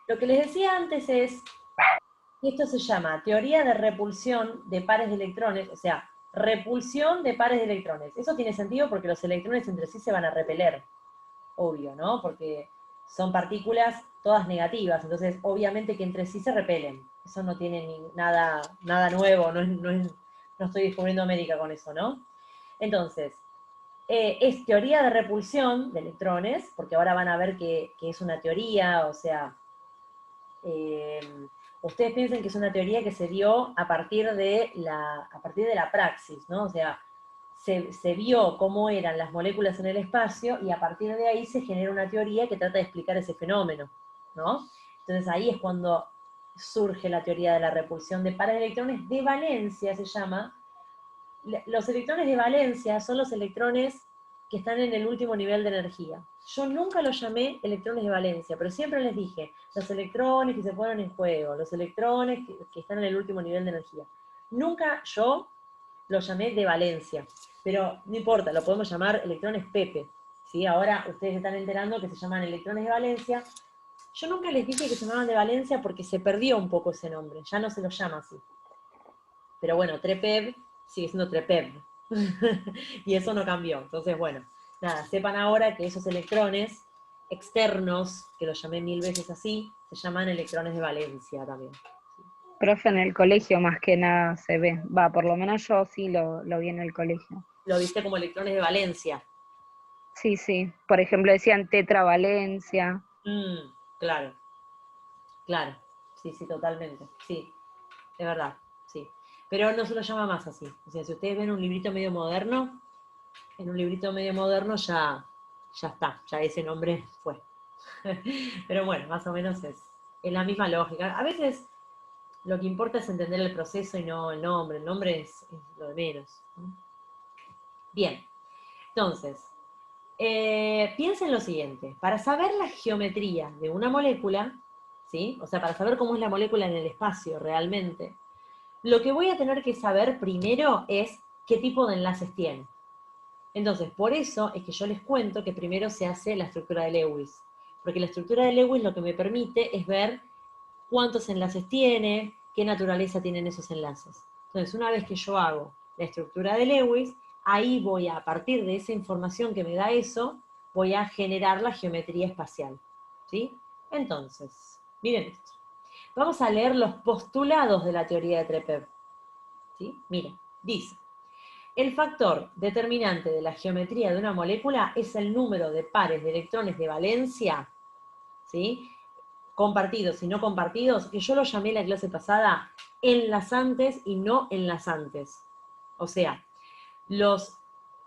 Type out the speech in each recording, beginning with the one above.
Lo que les decía antes es, que esto se llama teoría de repulsión de pares de electrones, o sea, repulsión de pares de electrones. Eso tiene sentido porque los electrones entre sí se van a repeler, obvio, ¿no? Porque son partículas todas negativas, entonces obviamente que entre sí se repelen. Eso no tiene nada nuevo, no estoy descubriendo América con eso, ¿no? Entonces, es teoría de repulsión de electrones, porque ahora van a ver que es una teoría, o sea, eh, ustedes piensen que es una teoría que se dio a partir de la praxis, ¿no? O sea, se vio cómo eran las moléculas en el espacio y a partir de ahí se genera una teoría que trata de explicar ese fenómeno, ¿no? Entonces ahí es cuando surge la teoría de la repulsión de pares de electrones de valencia, se llama. Los electrones de valencia son los electrones que están en el último nivel de energía. Yo nunca los llamé electrones de valencia, pero siempre les dije, los electrones que se ponen en juego, los electrones que están en el último nivel de energía. Nunca yo los llamé de valencia, pero no importa, lo podemos llamar electrones Pepe. ¿Sí? Ahora ustedes se están enterando que se llaman electrones de valencia. Yo nunca les dije que se llamaban de valencia porque se perdió un poco ese nombre, ya no se los llama así. Pero bueno, TREPEV sigue siendo TREPEV. Y eso no cambió. Entonces, bueno, nada, sepan ahora que esos electrones externos, que los llamé 1000 veces así, se llaman electrones de valencia también. Profe, en el colegio más que nada se ve. Va, por lo menos yo sí lo vi en el colegio. Lo viste como electrones de valencia. Sí, sí. Por ejemplo, decían tetravalencia. Claro, claro. Sí, sí, totalmente. Sí, es verdad, sí. Pero no se lo llama más así. O sea, si ustedes ven un librito medio moderno, en un librito medio moderno ya está, ya ese nombre fue. Pero bueno, más o menos es la misma lógica. A veces lo que importa es entender el proceso y no el nombre. El nombre es lo de menos. Bien, entonces, piensen lo siguiente. Para saber la geometría de una molécula, ¿sí? O sea, para saber cómo es la molécula en el espacio realmente, lo que voy a tener que saber primero es qué tipo de enlaces tiene. Entonces, por eso es que yo les cuento que primero se hace la estructura de Lewis. Porque la estructura de Lewis lo que me permite es ver cuántos enlaces tiene, qué naturaleza tienen esos enlaces. Entonces, una vez que yo hago la estructura de Lewis, ahí voy a partir de esa información que me da eso, voy a generar la geometría espacial. ¿Sí? Entonces, miren esto. Vamos a leer los postulados de la teoría de TREPEV. ¿Sí? Miren, dice, el factor determinante de la geometría de una molécula es el número de pares de electrones de valencia, ¿sí? Compartidos y no compartidos, que yo lo llamé en la clase pasada enlazantes y no enlazantes. O sea, los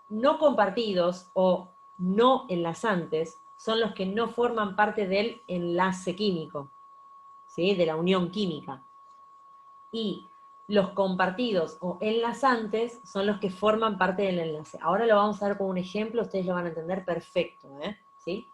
no compartidos o no enlazantes son los que no forman parte del enlace químico, ¿sí? De la unión química. Y los compartidos o enlazantes son los que forman parte del enlace. Ahora lo vamos a ver con un ejemplo, ustedes lo van a entender perfecto, ¿sí?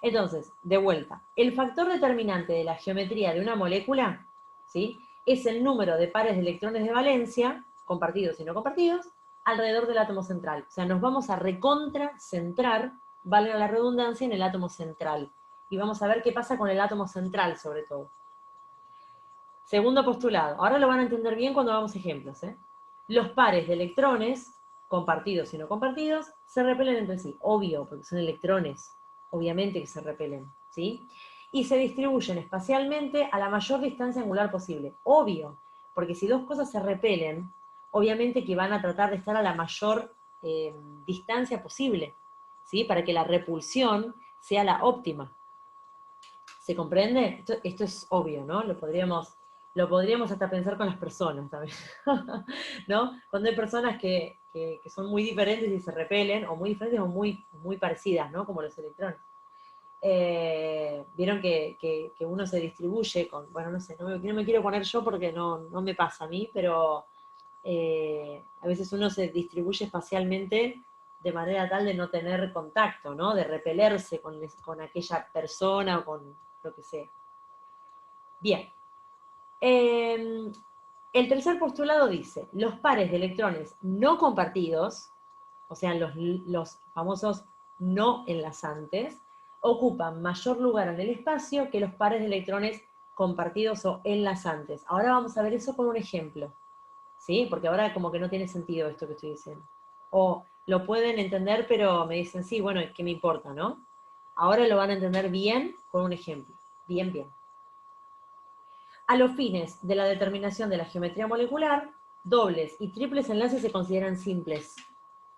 Entonces, de vuelta, el factor determinante de la geometría de una molécula, ¿sí? Es el número de pares de electrones de valencia, compartidos y no compartidos, alrededor del átomo central. O sea, nos vamos a recontracentrar, valga la redundancia, en el átomo central. Y vamos a ver qué pasa con el átomo central, sobre todo. Segundo postulado. Ahora lo van a entender bien cuando hagamos ejemplos. Los pares de electrones, compartidos y no compartidos, se repelen entre sí. Obvio, porque son electrones. Obviamente que se repelen. ¿Sí? Y se distribuyen espacialmente a la mayor distancia angular posible. Obvio, porque si dos cosas se repelen, obviamente que van a tratar de estar a la mayor distancia posible. ¿Sí? Para que la repulsión sea la óptima. ¿Se comprende? Esto es obvio, ¿no? Lo podríamos hasta pensar con las personas también, ¿no? Cuando hay personas que son muy diferentes y se repelen, o muy diferentes o muy parecidas, ¿no? Como los electrones. Vieron que uno se distribuye con, bueno, no sé, no me quiero poner yo porque no me pasa a mí, pero a veces uno se distribuye espacialmente de manera tal de no tener contacto, ¿no? De repelerse con aquella persona o con lo que sea. Bien. El tercer postulado dice, los pares de electrones no compartidos, o sea, los famosos no enlazantes, ocupan mayor lugar en el espacio que los pares de electrones compartidos o enlazantes. Ahora vamos a ver eso con un ejemplo, ¿sí? Porque ahora como que no tiene sentido esto que estoy diciendo. O lo pueden entender, pero me dicen, sí, bueno, ¿qué me importa, no? Ahora lo van a entender bien con un ejemplo. Bien, bien. A los fines de la determinación de la geometría molecular, dobles y triples enlaces se consideran simples.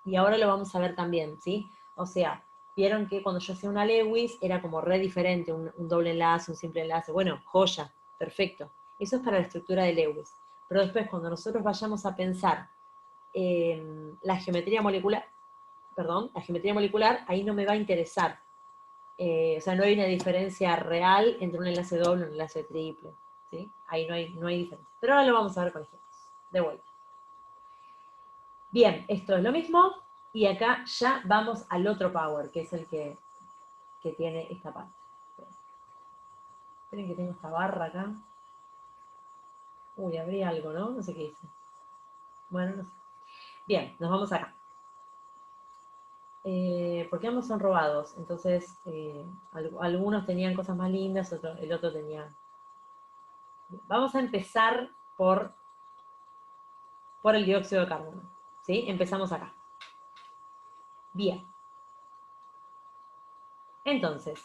Y ahora lo vamos a ver también, ¿sí? O sea, vieron que cuando yo hacía una Lewis era como re diferente, un doble enlace, un simple enlace. Bueno, joya, perfecto. Eso es para la estructura de Lewis. Pero después, cuando nosotros vayamos a pensar la geometría molecular, ahí no me va a interesar. O sea, no hay una diferencia real entre un enlace doble y un enlace triple, ¿sí? Ahí no hay diferencia. Pero ahora lo vamos a ver con ejemplos. De vuelta. Bien, esto es lo mismo, y acá ya vamos al otro power, que es el que tiene esta parte. Esperen que tengo esta barra acá. Uy, abrí algo, ¿no? No sé qué hice. Bueno, no sé. Bien, nos vamos acá. Porque ambos son robados, entonces algunos tenían cosas más lindas, el otro tenía... Vamos a empezar por el dióxido de carbono, ¿sí? Empezamos acá. Bien. Entonces,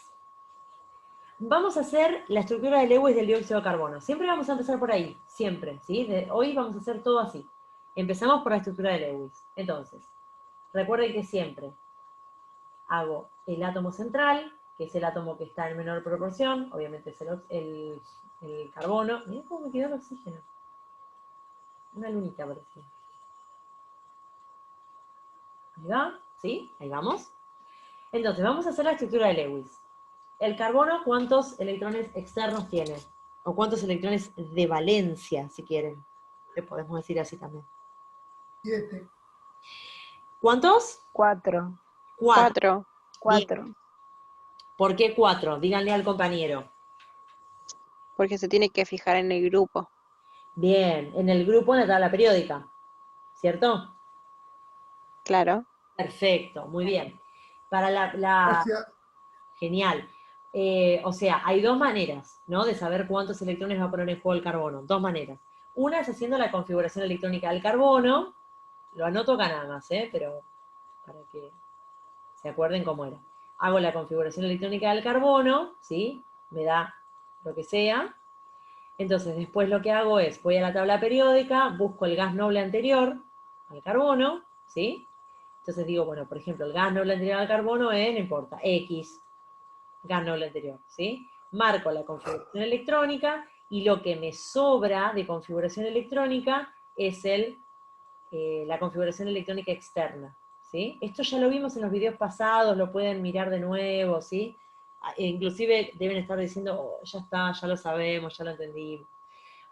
vamos a hacer la estructura de Lewis del dióxido de carbono. Siempre vamos a empezar por ahí, siempre, ¿sí? Hoy vamos a hacer todo así. Empezamos por la estructura de Lewis. Entonces, recuerden que siempre hago el átomo central, que es el átomo que está en menor proporción, obviamente es el carbono. Mirá cómo me quedó el oxígeno. Una lunita parecía. Ahí va, ¿sí? Ahí vamos. Entonces, vamos a hacer la estructura de Lewis. El carbono, ¿cuántos electrones externos tiene? O cuántos electrones de valencia, si quieren. Le podemos decir así también. 7. ¿Cuántos? 4. 4. 4. ¿Por qué 4? Díganle al compañero. Porque se tiene que fijar en el grupo. Bien, en el grupo en la tabla periódica, ¿cierto? Claro. Perfecto, muy bien. Para O sea, Genial. O sea, hay dos maneras, ¿no? De saber cuántos electrones va a poner en juego el carbono. Dos maneras. Una es haciendo la configuración electrónica del carbono. Lo anoto acá nada más, pero para que se acuerden cómo era. Hago la configuración electrónica del carbono, ¿sí? Me da lo que sea. Entonces, después lo que hago es, voy a la tabla periódica, busco el gas noble anterior al carbono, ¿sí? Entonces digo, bueno, por ejemplo, el gas noble anterior al carbono es, no importa, X, gas noble anterior, ¿sí? Marco la configuración electrónica, y lo que me sobra de configuración electrónica es la configuración electrónica externa, ¿sí? Esto ya lo vimos en los videos pasados, lo pueden mirar de nuevo, ¿sí? Inclusive deben estar diciendo, oh, ya está, ya lo sabemos, ya lo entendimos.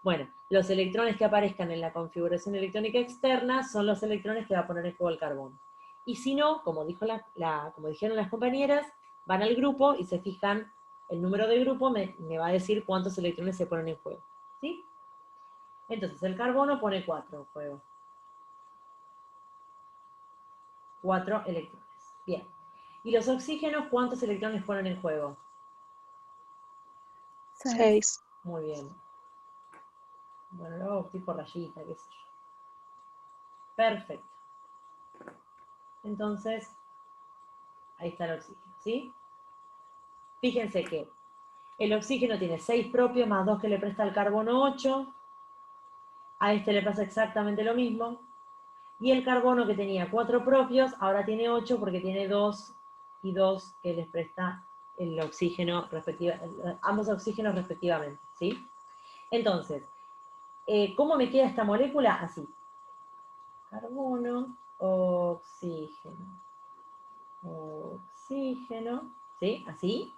Bueno, los electrones que aparezcan en la configuración electrónica externa son los electrones que va a poner en juego el carbono. Y si no, como dijeron las compañeras, van al grupo y se fijan, el número de grupo me va a decir cuántos electrones se ponen en juego, ¿sí? Entonces, el carbono pone 4 en juego. 4 electrones. Bien. ¿Y los oxígenos cuántos electrones ponen en juego? 6. Muy bien. Bueno, luego tipo rayita, qué sé yo. Perfecto. Entonces, ahí está el oxígeno, ¿sí? Fíjense que el oxígeno tiene 6 propios más 2 que le presta el carbono 8. A este le pasa exactamente lo mismo. Y el carbono, que tenía 4 propios, ahora tiene 8 porque tiene 2 y 2 que les presta el oxígeno ambos oxígenos respectivamente, ¿sí? Entonces, ¿cómo me queda esta molécula? Así. Carbono, oxígeno, oxígeno, ¿sí? Así.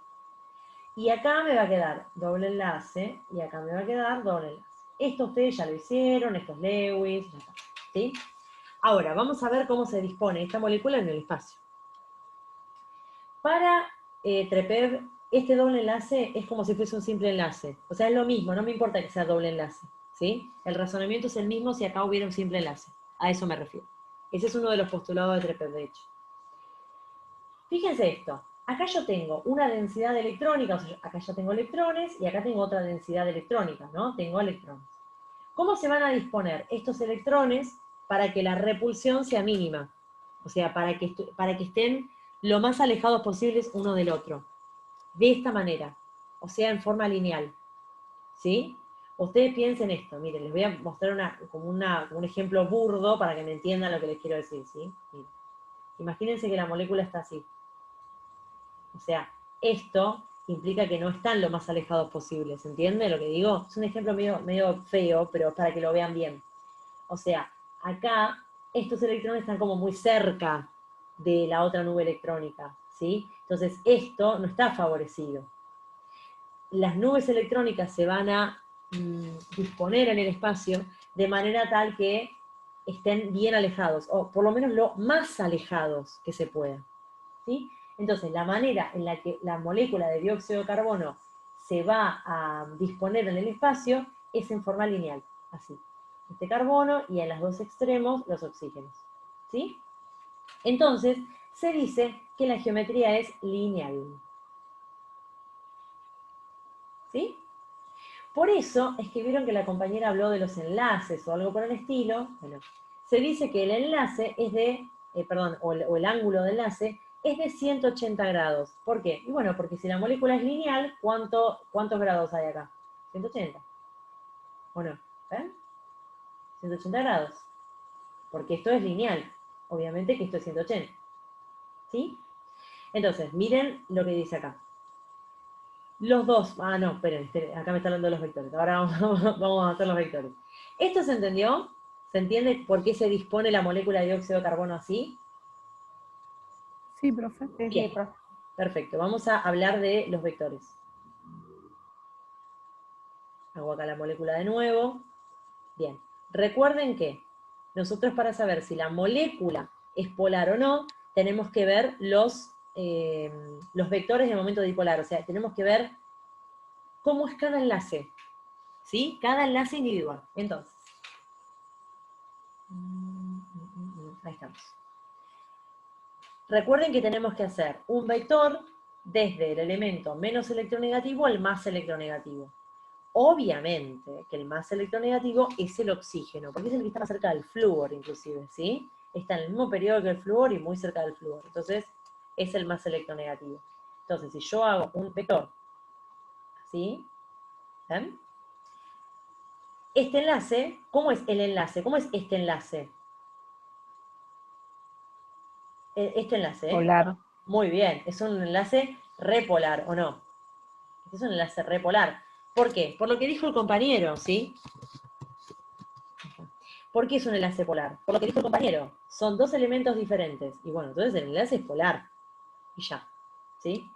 Y acá me va a quedar doble enlace, y acá me va a quedar doble enlace. Esto ustedes ya lo hicieron, esto es Lewis, ya está, ¿sí? Ahora, vamos a ver cómo se dispone esta molécula en el espacio. Para TREPEV, este doble enlace es como si fuese un simple enlace. O sea, es lo mismo, no me importa que sea doble enlace, ¿sí? El razonamiento es el mismo si acá hubiera un simple enlace. A eso me refiero. Ese es uno de los postulados de TREPEV, de hecho. Fíjense esto. acá yo tengo una densidad electrónica, o sea, acá ya tengo electrones, y acá tengo otra densidad electrónica, ¿no? Tengo electrones. ¿Cómo se van a disponer estos electrones para que la repulsión sea mínima? O sea, para que estén lo más alejados posibles uno del otro. De esta manera, o sea, en forma lineal. ¿Sí? Ustedes piensen esto, miren, les voy a mostrar como un ejemplo burdo para que me entiendan lo que les quiero decir, ¿sí? Miren. Imagínense que la molécula está así. O sea, esto implica que no están lo más alejados posibles, ¿entiende lo que digo? Es un ejemplo medio feo, pero para que lo vean bien. O sea, acá estos electrones están como muy cerca de la otra nube electrónica, ¿sí? Entonces esto no está favorecido. Las nubes electrónicas se van a disponer en el espacio de manera tal que estén bien alejados, o por lo menos lo más alejados que se pueda, ¿sí? Entonces, la manera en la que la molécula de dióxido de carbono se va a disponer en el espacio es en forma lineal, así. Este carbono y en los dos extremos los oxígenos, ¿sí? Entonces, se dice que la geometría es lineal, ¿sí? Por eso es que vieron que la compañera habló de los enlaces o algo por el estilo. Bueno, se dice que el enlace es de, o el ángulo de enlace es de 180 grados. ¿Por qué? Y bueno, porque si la molécula es lineal, ¿cuántos grados hay acá? 180. ¿O no? ¿Eh? 180 grados. Porque esto es lineal. Obviamente que esto es 180. ¿Sí? Entonces, miren lo que dice acá. Los dos, no, esperen, acá me está hablando de los vectores. Ahora vamos a hacer los vectores. ¿Esto se entendió? ¿Se entiende por qué se dispone la molécula de dióxido de carbono así? Sí, profe. Bien, perfecto. Vamos a hablar de los vectores. Hago acá la molécula de nuevo. Bien, recuerden que nosotros para saber si la molécula es polar o no, tenemos que ver los vectores de momento dipolar. O sea, tenemos que ver cómo es cada enlace. ¿Sí? Cada enlace individual. Entonces, ahí estamos. Recuerden que tenemos que hacer un vector desde el elemento menos electronegativo al más electronegativo. Obviamente que el más electronegativo es el oxígeno, porque es el que está más cerca del flúor, inclusive, ¿sí? Está en el mismo periodo que el flúor y muy cerca del flúor. Entonces, es el más electronegativo. Entonces, si yo hago un vector, ¿sí? ¿Ven? Este enlace, ¿cómo es el enlace? ¿Cómo es este enlace? Este enlace, ¿eh? Polar. Muy bien, es un enlace repolar, ¿o no? Este es un enlace repolar. ¿Por qué? Por lo que dijo el compañero, ¿sí? ¿Por qué es un enlace polar? Por lo que dijo el compañero. Son dos elementos diferentes. Y bueno, entonces el enlace es polar. Y ya, ¿sí?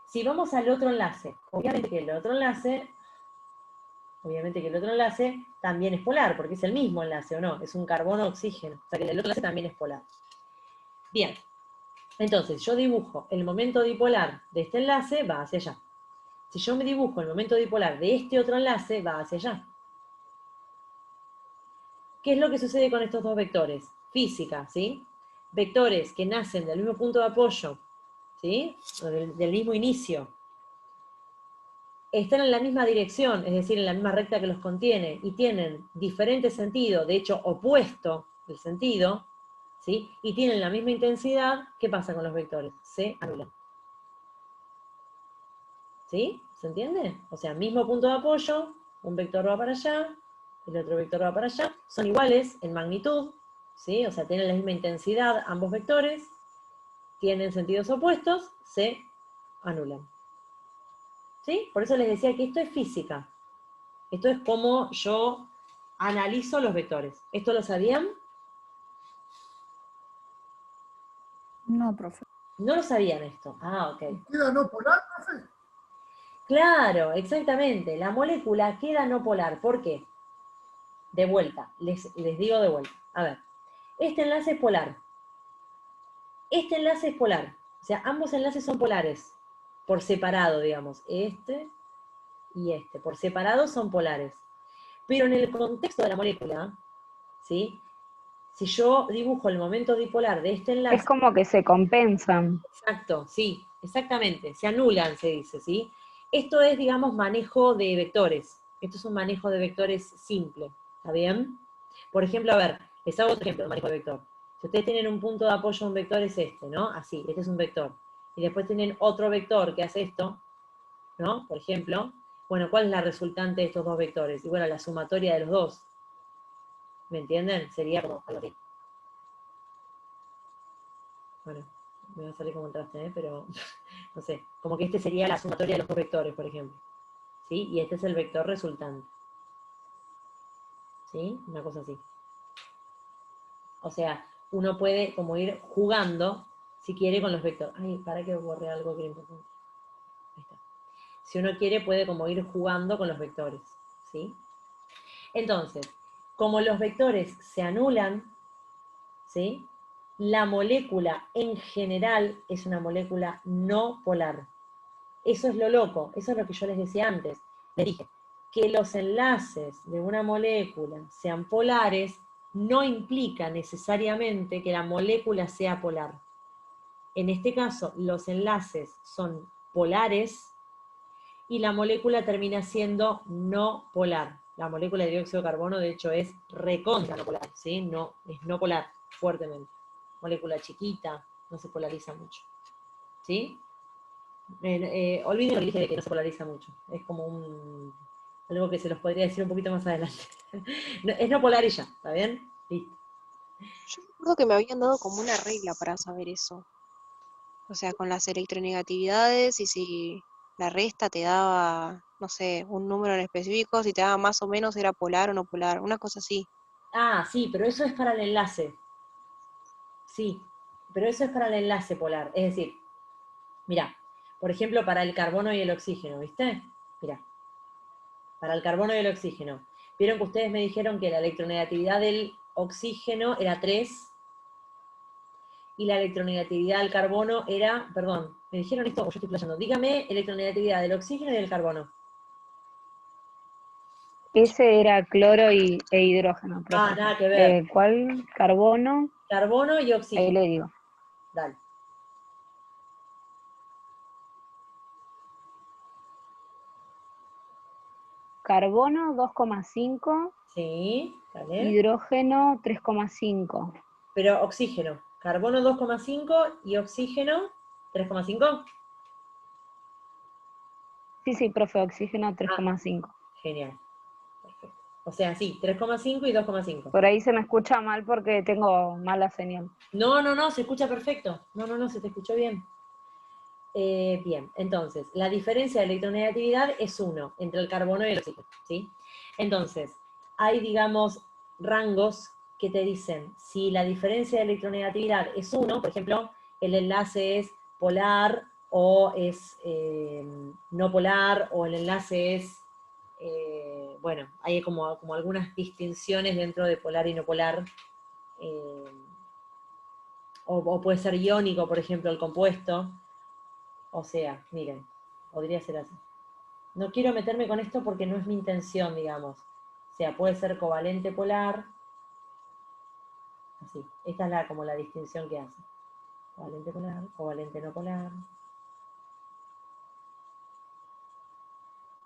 Si vamos al otro enlace, obviamente que el otro enlace también es polar, porque es el mismo enlace, ¿o no? Es un carbono-oxígeno. O sea que el otro enlace también es polar. Bien. Entonces, yo dibujo el momento dipolar de este enlace, va hacia allá. Si yo me dibujo el momento dipolar de este otro enlace, va hacia allá. ¿Qué es lo que sucede con estos dos vectores? Física, ¿sí? Vectores que nacen del mismo punto de apoyo, ¿sí? Del mismo inicio. Están en la misma dirección, es decir, en la misma recta que los contiene, y tienen diferente sentido, de hecho, opuesto el sentido, ¿sí? Y tienen la misma intensidad. ¿Qué pasa con los vectores? Se anulan. ¿Sí? ¿Se entiende? O sea, mismo punto de apoyo, un vector va para allá, el otro vector va para allá, son iguales en magnitud, ¿sí? O sea, tienen la misma intensidad ambos vectores, tienen sentidos opuestos, se anulan. ¿Sí? Por eso les decía que esto es física. Esto es como yo analizo los vectores. ¿Esto lo sabían? No, profe. No lo sabían esto. Ah, ok. ¿Queda no polar, profe? Claro, exactamente. La molécula queda no polar. ¿Por qué? De vuelta, les digo de vuelta. A ver, este enlace es polar. Este enlace es polar. O sea, ambos enlaces son polares. Por separado, digamos. Este y este. Por separado son polares. Pero en el contexto de la molécula, ¿sí? Si yo dibujo el momento dipolar de este enlace... Es como que se compensan. Exacto, sí. exactamente, se anulan, se dice, ¿sí? Esto es, digamos, manejo de vectores. Esto es un manejo de vectores simple, ¿está bien? Por ejemplo, a ver, les hago otro ejemplo de manejo de vector. Si ustedes tienen un punto de apoyo, un vector es este, ¿no? Así, este es un vector. Y después tienen otro vector que hace esto, ¿no? Por ejemplo, bueno, ¿cuál es la resultante de estos dos vectores? Y bueno, la sumatoria de los dos. ¿Me entienden? Sería como algo así. Bueno, me va a salir como contraste, ¿eh? Pero no sé, como que este sería la sumatoria de los dos vectores, por ejemplo. ¿Sí? Y este es el vector resultante. ¿Sí? Una cosa así. O sea, uno puede como ir jugando, si quiere, con los vectores. Ay, para que borre algo que era importante. Ahí está. Si uno quiere, puede como ir jugando con los vectores. ¿Sí? Entonces, como los vectores se anulan, ¿sí? La molécula en general es una molécula no polar. Eso es lo loco, eso es lo que yo les decía antes. Les dije, que los enlaces de una molécula sean polares no implica necesariamente que la molécula sea polar. En este caso, los enlaces son polares y la molécula termina siendo no polar. La molécula de dióxido de carbono, de hecho, es recontra no polar, ¿sí? No, es no polar, fuertemente. Molécula chiquita, no se polariza mucho. ¿Sí? Olviden lo que dije de que no se polariza mucho. Es como algo que se los podría decir un poquito más adelante. Es no polar y ya, ¿está bien? Listo. Yo recuerdo que me habían dado como una regla para saber eso. O sea, con las electronegatividades y si la resta te daba, no sé, un número en específico, si te daba más o menos era polar o no polar, una cosa así. Ah, sí, pero eso es para el enlace. Sí, pero eso es para el enlace polar. Es decir, mira, por ejemplo, para el carbono y el oxígeno, ¿viste? Mira, para el carbono y el oxígeno. Vieron que ustedes me dijeron que la electronegatividad del oxígeno era 3 y la electronegatividad del carbono era, perdón, me dijeron esto, o yo estoy flasheando. Dígame electronegatividad del oxígeno y del carbono. Ese era cloro e hidrógeno, Ah, profe. nada que ver. ¿Cuál? Carbono, Carbono y ahí oxígeno. le digo. Dale. Carbono 2,5, Sí, dale. hidrógeno 3,5. Pero oxígeno. Carbono 2,5 y oxígeno 3,5. Sí, sí, profe, oxígeno Ah, 3,5. genial. Perfecto. O sea, sí, 3,5 y 2,5. Por ahí se me escucha mal porque tengo mala señal. No, no, no, se escucha perfecto. No, no, no, se te escuchó bien. Bien, entonces, la diferencia de electronegatividad es 1 entre el carbono y el oxígeno, ¿sí? Entonces, hay, digamos, rangos que te dicen, si la diferencia de electronegatividad es 1, por ejemplo, el enlace es polar o es no polar, o el enlace es, bueno, hay como algunas distinciones dentro de polar y no polar, eh, o puede ser iónico, por ejemplo, el compuesto. O sea, miren, podría ser así. No quiero meterme con esto porque no es mi intención, digamos. O sea, puede ser covalente polar. Así. Esta es como la distinción que hace. Covalente polar, covalente no polar.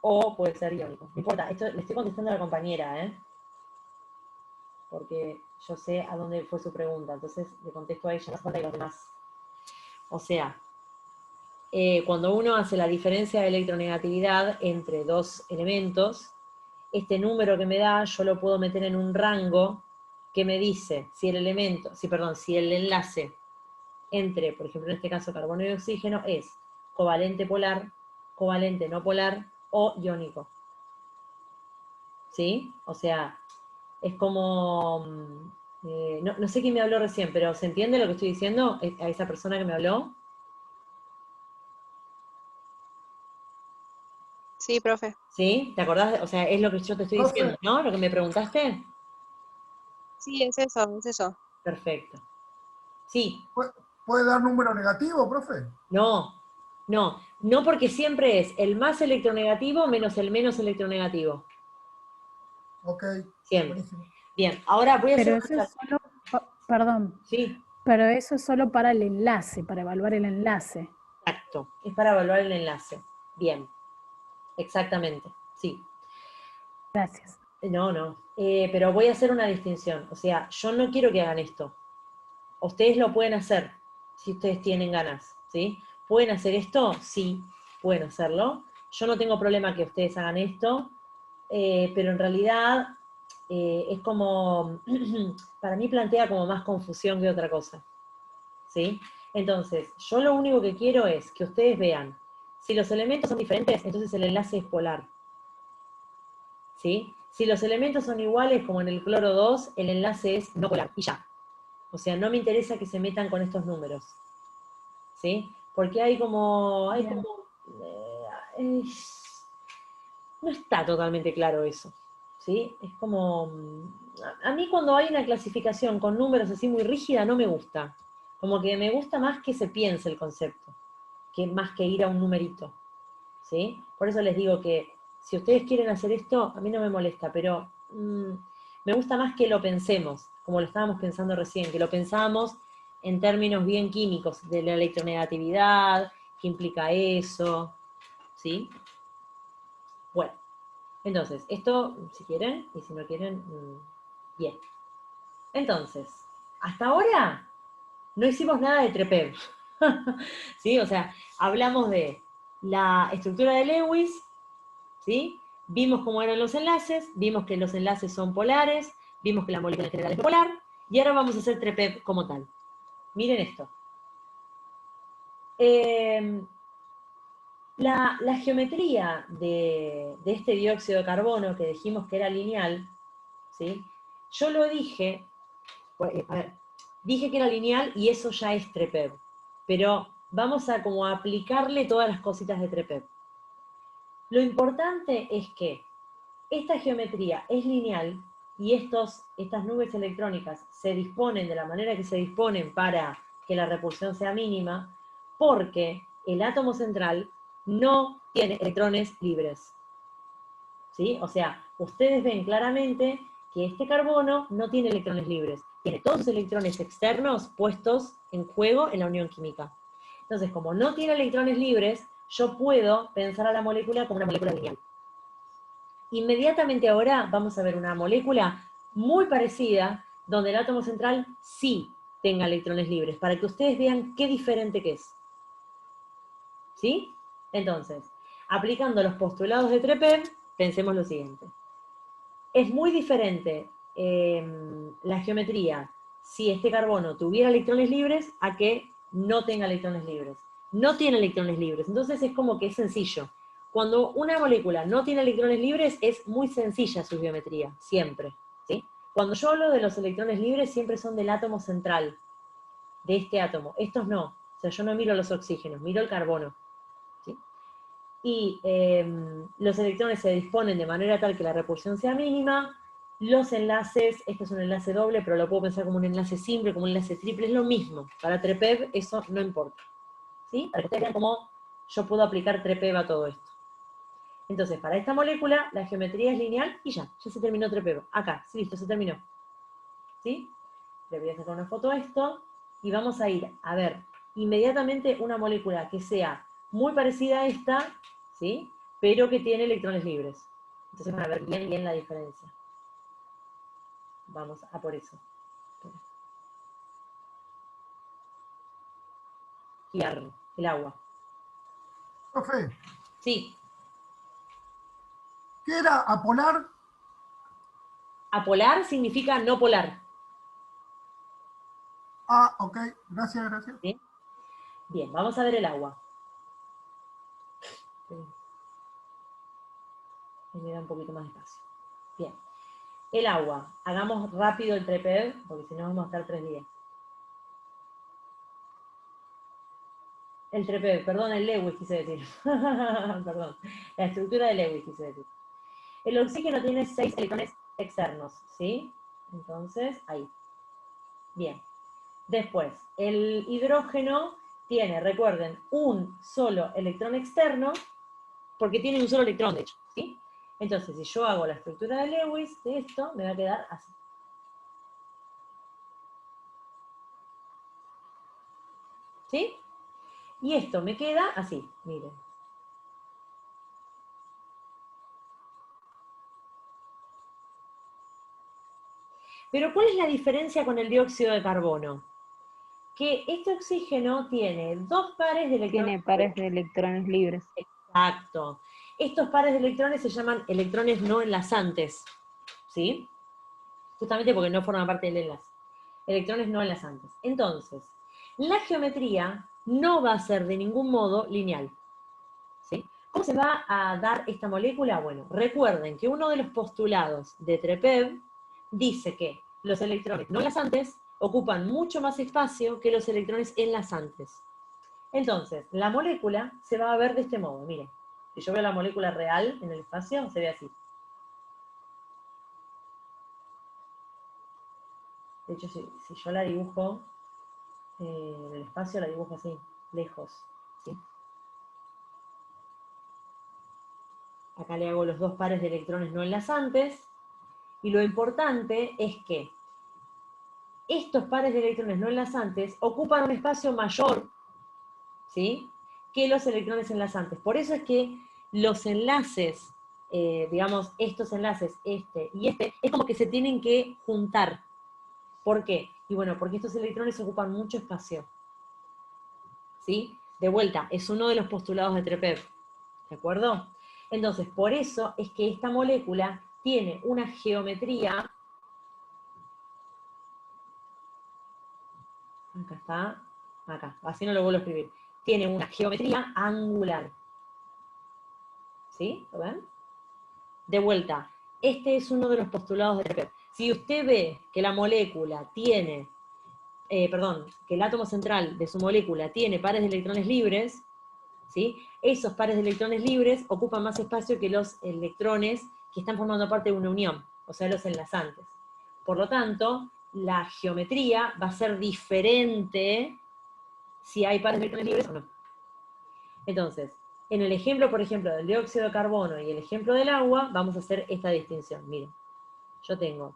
O puede ser iónico. No importa, esto le estoy contestando a la compañera, ¿eh? Porque yo sé a dónde fue su pregunta. Entonces le contesto a ella, no hace falta que los demás. O sea, cuando uno hace la diferencia de electronegatividad entre dos elementos, este número que me da, yo lo puedo meter en un rango que me dice si el si el enlace entre, por ejemplo, en este caso, carbono y oxígeno, es covalente polar, covalente no polar o iónico. ¿Sí? O sea, es como, no sé quién me habló recién, pero ¿se entiende lo que estoy diciendo a esa persona que me habló? Sí, profe. ¿Sí? ¿Te acordás? O sea, es lo que yo te estoy diciendo, Profe, ¿no? Lo que me preguntaste. Sí, es eso, es eso. Perfecto. Sí, ¿puede dar número negativo, profe? no, no porque siempre es el más electronegativo menos el menos electronegativo. Ok, Siempre. buenísimo. Bien, ahora voy a hacer Pero una eso es solo, perdón, Sí, pero eso es solo para el enlace, para evaluar el enlace. esto, es para evaluar el enlace. Bien, exactamente, sí. Gracias. No, pero voy a hacer una distinción. O sea, yo no quiero que hagan esto. Ustedes lo pueden hacer, si ustedes tienen ganas, ¿sí? ¿Pueden hacer esto? Sí, pueden hacerlo. Yo no tengo problema que ustedes hagan esto, pero en realidad es como, para mí plantea como más confusión que otra cosa, ¿sí? Entonces, yo lo único que quiero es que ustedes vean, si los elementos son diferentes, entonces el enlace es polar, ¿sí? Si los elementos son iguales, como en el cloro 2, el enlace es no polar, y ya. O sea, no me interesa que se metan con estos números, ¿sí? Porque hay como, Bien. no está totalmente claro eso, ¿sí? Es como, a mí cuando hay una clasificación con números así muy rígida no me gusta. Como que me gusta más que se piense el concepto, que más que ir a un numerito, ¿sí? Por eso les digo que si ustedes quieren hacer esto, a mí no me molesta, pero me gusta más que lo pensemos, como lo estábamos pensando recién, que lo pensamos en términos bien químicos, de la electronegatividad, qué implica eso, ¿sí? Bueno, entonces, esto si quieren, y si no quieren, bien. Entonces, hasta ahora no hicimos nada de TREPEB, ¿sí? O sea, hablamos de la estructura de Lewis, ¿sí? Vimos cómo eran los enlaces, vimos que los enlaces son polares, vimos que la molécula en general es polar, y ahora vamos a hacer TREPEB como tal. Miren esto. La geometría de este dióxido de carbono que dijimos que era lineal, ¿sí? Yo lo dije, a ver, dije que era lineal y eso ya es TREPEB, pero vamos a como aplicarle todas las cositas de TREPEB. Lo importante es que esta geometría es lineal y estas nubes electrónicas se disponen de la manera que se disponen para que la repulsión sea mínima, porque el átomo central no tiene electrones libres, ¿sí? O sea, ustedes ven claramente que este carbono no tiene electrones libres, tiene todos los electrones externos puestos en juego en la unión química. Entonces, como no tiene electrones libres, yo puedo pensar a la molécula como una molécula lineal. Inmediatamente ahora vamos a ver una molécula muy parecida, donde el átomo central sí tenga electrones libres, para que ustedes vean qué diferente que es. ¿Sí? Entonces, aplicando los postulados de TREPEB, pensemos lo siguiente. Es muy diferente la geometría si este carbono tuviera electrones libres a que no tenga electrones libres. No tiene electrones libres, entonces es como que es sencillo. Cuando una molécula no tiene electrones libres, es muy sencilla su geometría, siempre, ¿sí? Cuando yo hablo de los electrones libres, siempre son del átomo central, de este átomo. Estos no, o sea, yo no miro los oxígenos, miro el carbono, ¿sí? Y los electrones se disponen de manera tal que la repulsión sea mínima. Los enlaces, este es un enlace doble, pero lo puedo pensar como un enlace simple, como un enlace triple, es lo mismo. Para TREPEB eso no importa, ¿sí? Para que ustedes vean cómo yo puedo aplicar TREPEB a todo esto. Entonces, para esta molécula, la geometría es lineal y ya se terminó TREPEB. Acá, sí, listo, se terminó. ¿Sí? Le voy a sacar una foto a esto y vamos a ir a ver inmediatamente una molécula que sea muy parecida a esta, ¿sí? Pero que tiene electrones libres. Entonces van a ver bien la diferencia. Vamos a por eso. Giar, el agua. Profe, Sí, ¿qué era apolar? apolar significa no polar. Ah, ok, gracias, gracias. ¿Sí? Bien, vamos a ver el agua. Me da un poquito más de espacio. Bien. El agua. Hagamos rápido el TREPEB, porque si no vamos a estar 3 días. El TREPEB, perdón, el Lewis quise decir. Perdón. La estructura de Lewis quise decir. El oxígeno tiene 6 electrones externos, ¿sí? Entonces, ahí. Bien. Después, el hidrógeno tiene, recuerden, un solo electrón externo, porque tiene un solo electrón, de hecho, ¿sí? Entonces, si yo hago la estructura de Lewis de esto, me va a quedar así. ¿Sí? Y esto me queda así, miren. Pero ¿cuál es la diferencia con el dióxido de carbono? Que este oxígeno tiene dos pares de electrones. Tiene pares de electrones libres. Exacto. Estos pares de electrones se llaman electrones no enlazantes, ¿sí? Justamente porque no forman parte del enlace. Electrones no enlazantes. Entonces, la geometría no va a ser de ningún modo lineal, ¿sí? ¿Cómo se va a dar esta molécula? Bueno, recuerden que uno de los postulados de TREPEV dice que los electrones no enlazantes ocupan mucho más espacio que los electrones enlazantes. Entonces, la molécula se va a ver de este modo, miren. Si yo veo la molécula real en el espacio, se ve así. De hecho, si yo la dibujo en el espacio, la dibujo así, lejos, ¿sí? Acá le hago los dos pares de electrones no enlazantes, y lo importante es que estos pares de electrones no enlazantes ocupan un espacio mayor, ¿sí?, que los electrones enlazantes. Por eso es que los enlaces, digamos, estos enlaces, este y este, es como que se tienen que juntar. ¿Por qué? Y bueno, porque estos electrones ocupan mucho espacio, ¿sí? De vuelta, es uno de los postulados de TREPEV, ¿de acuerdo? Entonces, por eso es que esta molécula tiene una geometría, acá está, acá, así no lo vuelvo a escribir, tiene una geometría angular, ¿sí? ¿Lo ven? De vuelta, este es uno de los postulados de TREPEV. Si usted ve que la molécula tiene, que el átomo central de su molécula tiene pares de electrones libres, ¿sí?, esos pares de electrones libres ocupan más espacio que los electrones que están formando parte de una unión, o sea, los enlazantes. Por lo tanto, la geometría va a ser diferente si hay pares de electrones libres o no. Entonces, en el ejemplo, por ejemplo, del dióxido de carbono y el ejemplo del agua, vamos a hacer esta distinción. Miren, yo tengo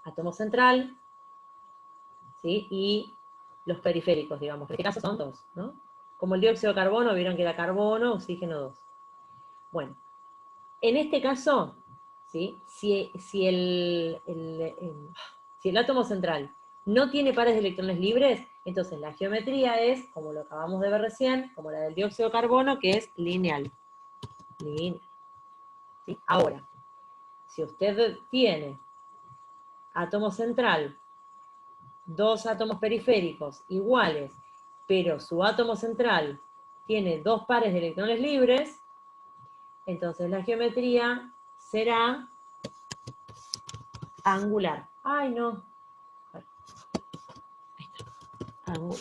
átomo central, ¿sí?, y los periféricos, digamos, que en este caso son dos, ¿no? Como el dióxido de carbono, vieron que era carbono, oxígeno 2. Bueno, en este caso, ¿sí?, si el átomo central no tiene pares de electrones libres, entonces la geometría es, como lo acabamos de ver recién, como la del dióxido de carbono, que es lineal. Lineal. ¿Sí? Ahora, si usted tiene átomo central, dos átomos periféricos iguales, pero su átomo central tiene dos pares de electrones libres, entonces la geometría será angular. Ay, no. Ahí está. Angular.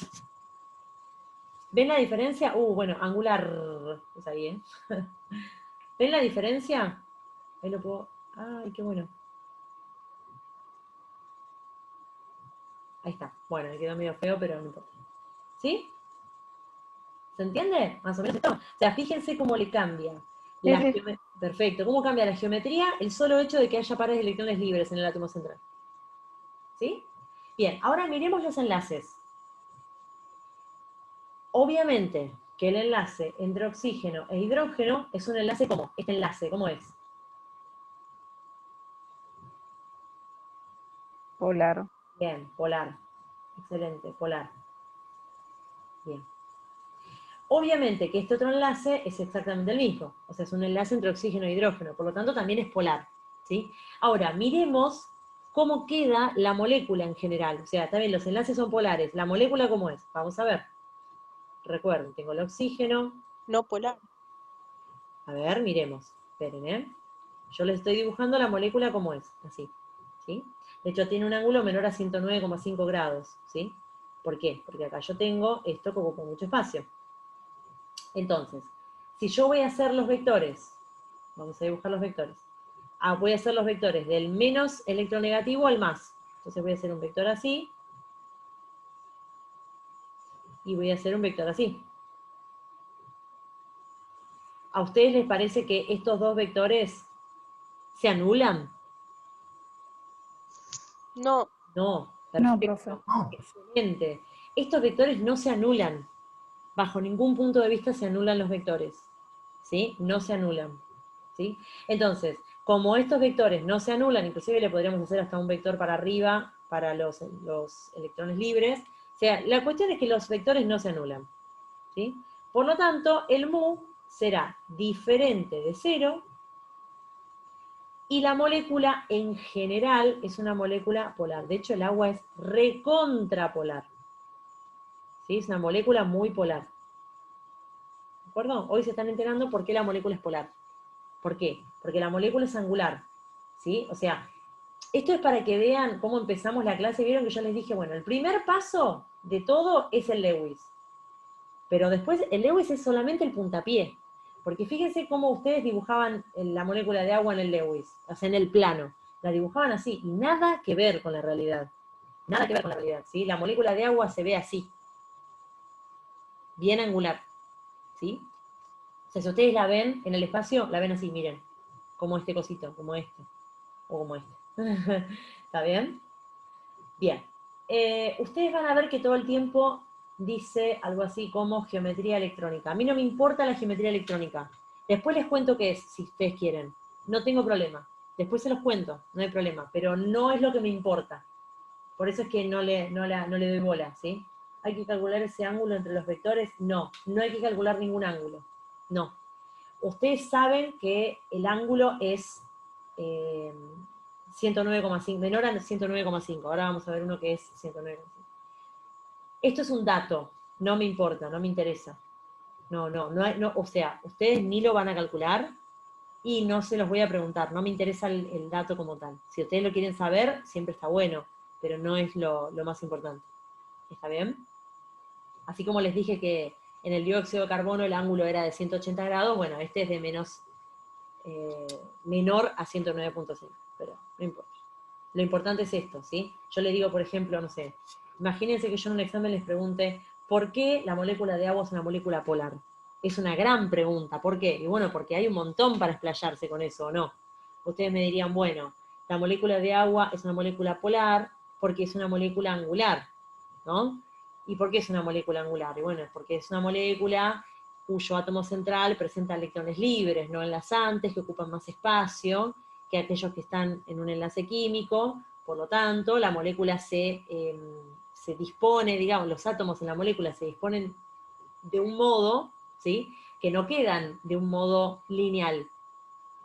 ¿Ven la diferencia? Bueno, angular. Es ahí, ¿eh? ¿Ven la diferencia? Ahí lo puedo. Ay, qué bueno. Ahí está. Bueno, me quedó medio feo, pero no importa. ¿Sí? ¿Se entiende? Más o menos esto. O sea, fíjense cómo le cambia. Sí, sí. Perfecto. ¿Cómo cambia la geometría? El solo hecho de que haya pares de electrones libres en el átomo central. ¿Sí? Bien, ahora miremos los enlaces. Obviamente que el enlace entre oxígeno e hidrógeno es un enlace ¿cómo? Este enlace, ¿cómo es? Polar. Bien, polar. Excelente, polar. Bien. Obviamente que este otro enlace es exactamente el mismo. O sea, es un enlace entre oxígeno e hidrógeno. Por lo tanto, también es polar. ¿Sí? Ahora, miremos cómo queda la molécula en general. O sea, también los enlaces son polares. ¿La molécula cómo es? Vamos a ver. Recuerden, tengo el oxígeno. No polar. A ver, miremos. Esperen, ¿eh? Yo les estoy dibujando la molécula como es, así. ¿Sí? De hecho, tiene un ángulo menor a 109,5 grados. ¿Sí? ¿Por qué? Porque acá yo tengo esto que ocupa mucho espacio. Entonces, si yo voy a hacer los vectores, vamos a dibujar los vectores. Voy a hacer los vectores del menos electronegativo al más. Entonces voy a hacer un vector así. Y voy a hacer un vector así. ¿A ustedes les parece que estos dos vectores se anulan? No, No, No, perfecto, profe. No, excelente. Estos vectores no se anulan. bajo ningún punto de vista se anulan los vectores, ¿sí? No se anulan, ¿sí? Entonces, como estos vectores no se anulan, inclusive le podríamos hacer hasta un vector para arriba para los electrones libres, o sea, la cuestión es que los vectores no se anulan, ¿sí? Por lo tanto, el mu será diferente de 0, y la molécula en general es una molécula polar. De hecho, el agua es recontrapolar, ¿sí? Es una molécula muy polar. ¿De acuerdo? Hoy se están enterando por qué la molécula es polar. ¿Por qué? Porque la molécula es angular, ¿sí? O sea, esto es para que vean cómo empezamos la clase. Vieron que yo les dije, bueno, el primer paso de todo es el Lewis. Pero después el Lewis es solamente el puntapié. Porque fíjense cómo ustedes dibujaban la molécula de agua en el Lewis, o sea, en el plano. La dibujaban así, y nada que ver con la realidad. Nada que ver con la realidad, ¿sí? La molécula de agua se ve así. Bien angular, ¿sí? O sea, si ustedes la ven en el espacio, la ven así, miren. Como este cosito, como este. O como este. ¿Está bien? Bien. Ustedes van a ver que todo el tiempo dice algo así como geometría electrónica. A mí no me importa la geometría electrónica. Después les cuento qué es, si ustedes quieren. No tengo problema. Después se los cuento, no hay problema. Pero no es lo que me importa. Por eso es que no le doy bola, ¿sí? ¿Hay que calcular ese ángulo entre los vectores? No, no hay que calcular ningún ángulo. No. Ustedes saben que el ángulo es 109,5, menor a 109,5. Ahora vamos a ver uno que es 109,5. Esto es un dato, no me importa, no me interesa. No, o sea, ustedes ni lo van a calcular y no se los voy a preguntar, no me interesa el dato como tal. Si ustedes lo quieren saber, siempre está bueno, pero no es lo más importante. ¿Está bien? Así como les dije que en el dióxido de carbono el ángulo era de 180 grados, bueno, este es de menor a 109,5, pero no importa. Lo importante es esto, ¿sí? Yo le digo, por ejemplo, no sé, imagínense que yo en un examen les pregunte, ¿por qué la molécula de agua es una molécula polar? Es una gran pregunta, ¿por qué? Y bueno, porque hay un montón para explayarse con eso, ¿o no? Ustedes me dirían, bueno, la molécula de agua es una molécula polar porque es una molécula angular, ¿no? ¿Y por qué es una molécula angular? Y bueno, es porque es una molécula cuyo átomo central presenta electrones libres, no enlazantes, que ocupan más espacio que aquellos que están en un enlace químico. Por lo tanto, la molécula se dispone, digamos, los átomos en la molécula se disponen de un modo, ¿sí?, que no quedan de un modo lineal,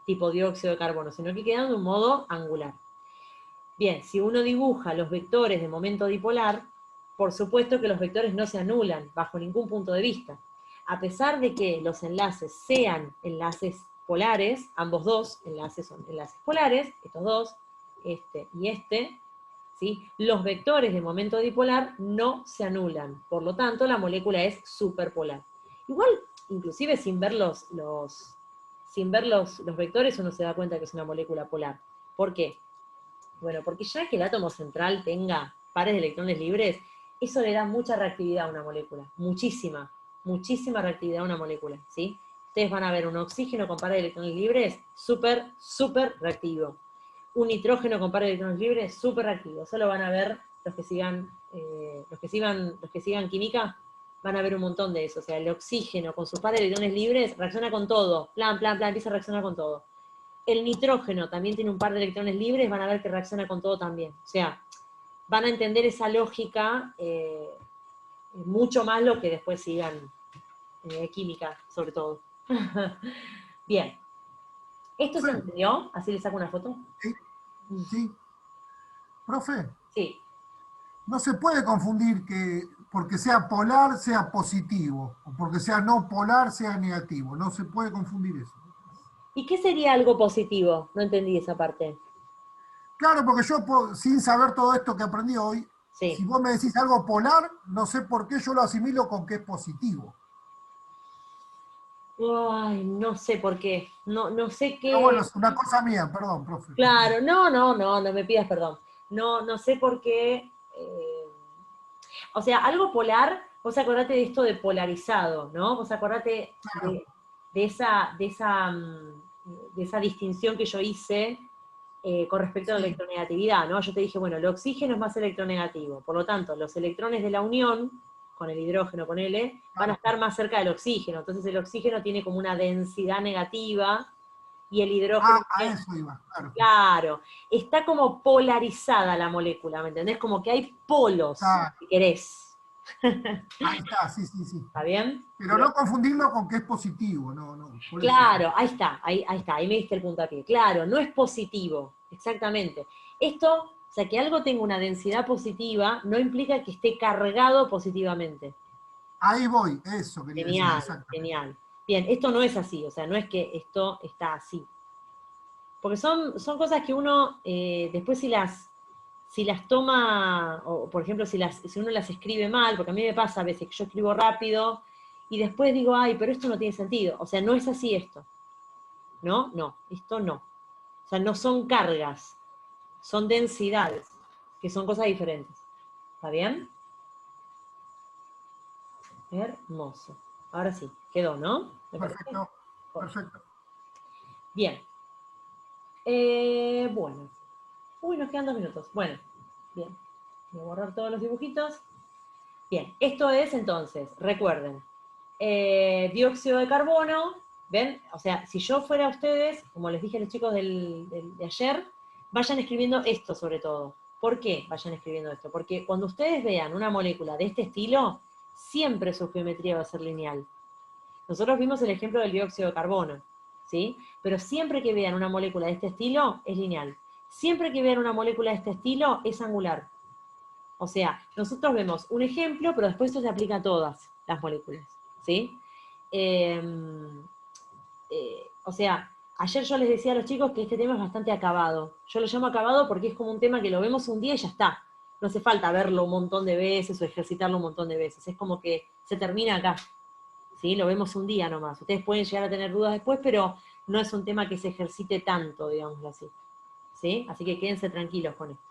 tipo dióxido de carbono, sino que quedan de un modo angular. Bien, si uno dibuja los vectores de momento dipolar, por supuesto que los vectores no se anulan bajo ningún punto de vista. A pesar de que los enlaces sean enlaces polares, ambos dos enlaces son enlaces polares, estos dos, este y este, ¿sí?, los vectores de momento dipolar no se anulan. Por lo tanto, la molécula es superpolar. Igual, inclusive sin ver los vectores, uno se da cuenta que es una molécula polar. ¿Por qué? Bueno, porque ya que el átomo central tenga pares de electrones libres, eso le da mucha reactividad a una molécula, muchísima reactividad a una molécula, ¿sí? Ustedes van a ver un oxígeno con pares de electrones libres, súper reactivo. Un nitrógeno con pares de electrones libres, súper reactivo. Solo van a ver los que sigan química, van a ver un montón de eso. O sea, el oxígeno con sus pares de electrones libres reacciona con todo, empieza a reaccionar con todo. El nitrógeno también tiene un par de electrones libres, van a ver que reacciona con todo también. O sea, van a entender esa lógica mucho más lo que después sigan química, sobre todo. Bien. ¿Esto se entendió? ¿Así le saco una foto? Sí, sí. Profe, Sí. no se puede confundir que porque sea polar sea positivo, o porque sea no polar sea negativo. No se puede confundir eso. ¿Y qué sería algo positivo? No entendí esa parte. Claro, porque yo, sin saber todo esto que aprendí hoy, Sí. si vos me decís algo polar, no sé por qué yo lo asimilo con que es positivo. Ay, no sé por qué. No sé qué. Pero bueno, es una cosa mía, perdón, profe. Claro, no me pidas perdón. No sé por qué. O sea, algo polar, vos acordate de esto de polarizado, ¿no? Vos acordate Claro. de esa distinción que yo hice con respecto a la electronegatividad, ¿no? Yo te dije, bueno, el oxígeno es más electronegativo, por lo tanto, los electrones de la unión con el hidrógeno, ponele, van a estar más cerca del oxígeno. Entonces el oxígeno tiene como una densidad negativa y el hidrógeno... A eso iba, claro. Claro, está como polarizada la molécula, ¿me entendés? Como que hay polos, Claro. si querés. Ahí está, sí. ¿Está bien? Pero no confundirlo con que es positivo, no. Por eso. Claro, ahí está, ahí me diste el puntapié. Claro, no es positivo, exactamente. Esto, o sea, que algo tenga una densidad positiva, no implica que esté cargado positivamente. Ahí voy, eso quería decir, Genial, exactamente. genial. Bien, esto no es así, o sea, no es que esto está así. Porque son cosas que uno, después si las toma, o por ejemplo, si uno las escribe mal, porque a mí me pasa a veces que yo escribo rápido, y después digo, ay, pero esto no tiene sentido. O sea, no es así esto. ¿No? No, esto no. O sea, no son cargas, son densidades, que son cosas diferentes. ¿Está bien? Hermoso. Ahora sí, quedó, ¿no? ¿Me parece? Perfecto, perfecto. Bien. Bueno. Uy, nos quedan 2 minutos. Bueno, bien. Voy a borrar todos los dibujitos. Bien, esto es entonces, recuerden, dióxido de carbono, ¿ven? O sea, si yo fuera a ustedes, como les dije a los chicos de ayer, vayan escribiendo esto sobre todo. ¿Por qué vayan escribiendo esto? Porque cuando ustedes vean una molécula de este estilo, siempre su geometría va a ser lineal. Nosotros vimos el ejemplo del dióxido de carbono, ¿sí? Pero siempre que vean una molécula de este estilo, es lineal. Siempre que vean una molécula de este estilo, es angular. O sea, nosotros vemos un ejemplo, pero después esto se aplica a todas las moléculas, ¿sí? O sea, ayer yo les decía a los chicos que este tema es bastante acabado. Yo lo llamo acabado porque es como un tema que lo vemos un día y ya está. No hace falta verlo un montón de veces o ejercitarlo un montón de veces. Es como que se termina acá, ¿sí? Lo vemos un día nomás. Ustedes pueden llegar a tener dudas después, pero no es un tema que se ejercite tanto, digámoslo así, ¿sí? Así que quédense tranquilos con esto.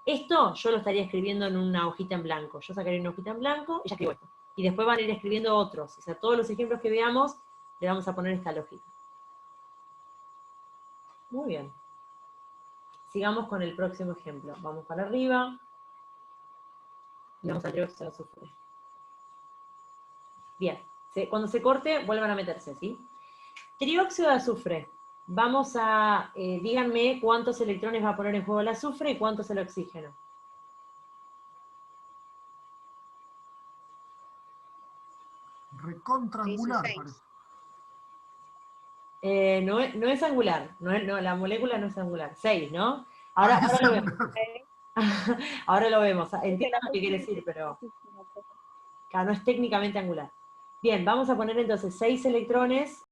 Esto yo lo estaría escribiendo en una hojita en blanco. Yo sacaría una hojita en blanco y ya escribo esto. Y después van a ir escribiendo otros. O sea, todos los ejemplos que veamos, le vamos a poner esta lógica. Muy bien. Sigamos con el próximo ejemplo. Vamos para arriba. Y vamos al dióxido de azufre. Bien. Cuando se corte, vuelvan a meterse, ¿sí? Trióxido de azufre. Vamos a, díganme cuántos electrones va a poner en juego el azufre y cuántos el oxígeno. Recontraangular, 16. parece. No es angular, la molécula no es angular. 6, ¿no? Ahora Ah, lo vemos. angular. Ahora lo vemos. Entiendo lo que quiere decir, pero claro, no es técnicamente angular. Bien, vamos a poner entonces 6 electrones